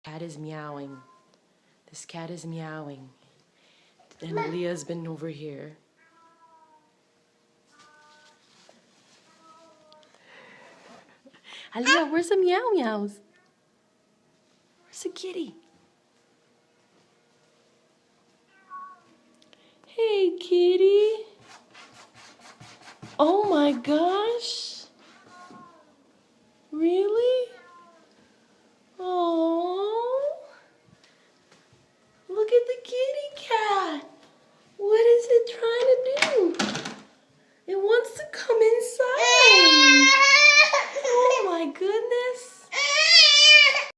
Cat is meowing. This cat is meowing. And Aliyah's been over here. Aliyah, where's the meow meows? Where's the kitty? Hey, kitty. Oh my gosh.